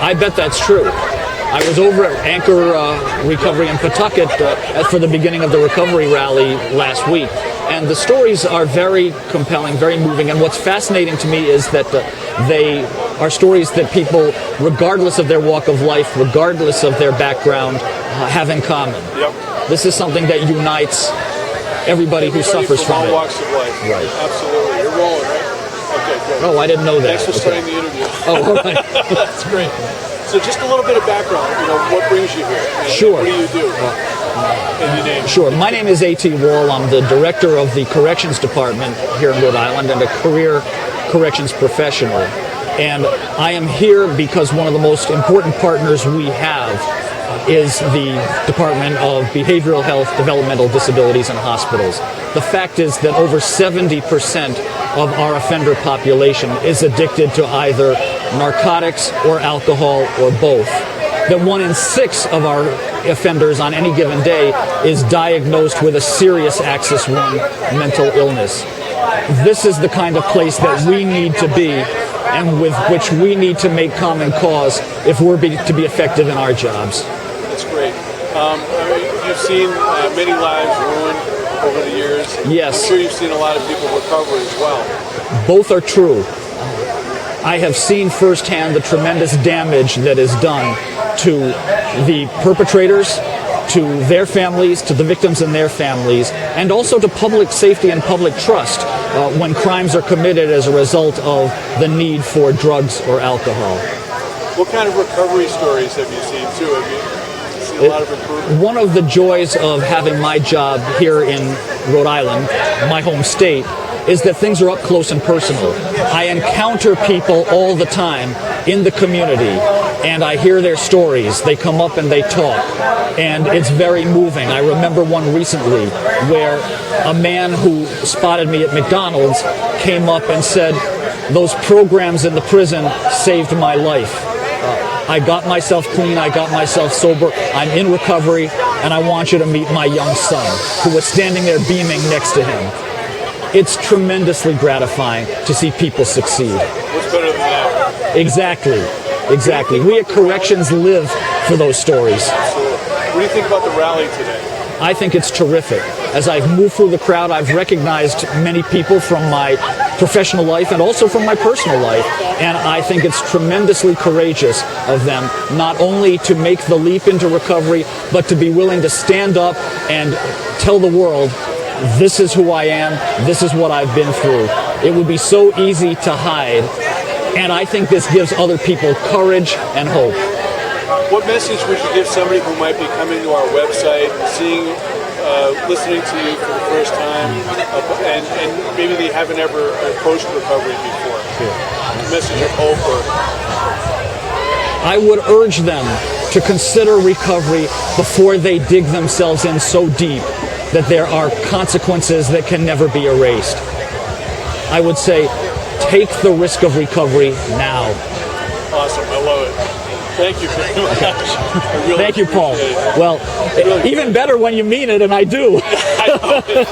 I bet that's true. I was over at Anchor Recovery in Pawtucket for the beginning of the recovery rally last week. And the stories are very compelling, very moving. And what's fascinating to me is that they are stories that people, regardless of their walk of life, regardless of their background, have in common. Yep. This is something that unites everybody who suffers from all it. walks of life. Right. Absolutely. You're rolling, right? Okay, good. Oh, I didn't know that. Thanks for starting the interview. Oh, all right. That's great. So just a little bit of background, what brings you here? And Sure. What do you do? And your name? Sure. My name is A.T. Wall. I'm the director of the Corrections Department here in Rhode Island and a career corrections professional. And I am here because one of the most important partners we have is the Department of Behavioral Health, Developmental Disabilities, and Hospitals. The fact is that over 70% of our offender population is addicted to either narcotics or alcohol or both. That 1 in 6 of our offenders on any given day is diagnosed with a serious Axis I mental illness. This is the kind of place that we need to be and with which we need to make common cause if we're to be effective in our jobs. That's great. You've seen many lives ruined over the years. Yes. I'm sure you've seen a lot of people recover as well. Both are true. I have seen firsthand the tremendous damage that is done to the perpetrators, to their families, to the victims and their families, and also to public safety and public trust when crimes are committed as a result of the need for drugs or alcohol. What kind of recovery stories have you seen too? Have you seen a lot of improvement? One of the joys of having my job here in Rhode Island, my home state, is that things are up close and personal. I encounter people all the time in the community, and I hear their stories. They come up and they talk, and it's very moving. I remember one recently where a man who spotted me at McDonald's came up and said, "Those programs in the prison saved my life. I got myself clean, I got myself sober, I'm in recovery, and I want you to meet my young son," who was standing there beaming next to him. It's tremendously gratifying to see people succeed. What's better than that? Exactly. We at Corrections live for those stories. Absolutely. What do you think about the rally today? I think it's terrific. As I've moved through the crowd, I've recognized many people from my professional life and also from my personal life, and I think it's tremendously courageous of them not only to make the leap into recovery, but to be willing to stand up and tell the world, this is who I am, this is what I've been through. It would be so easy to hide, and I think this gives other people courage and hope. What message would you give somebody who might be coming to our website, listening to you for the first time, and maybe they haven't ever approached recovery before? A message of hope or... I would urge them to consider recovery before they dig themselves in so deep that there are consequences that can never be erased. I would say, take the risk of recovery now. Awesome, I love it. Thank you very much. Thank you, Paul. Well, even better when you mean it, and I do. I know.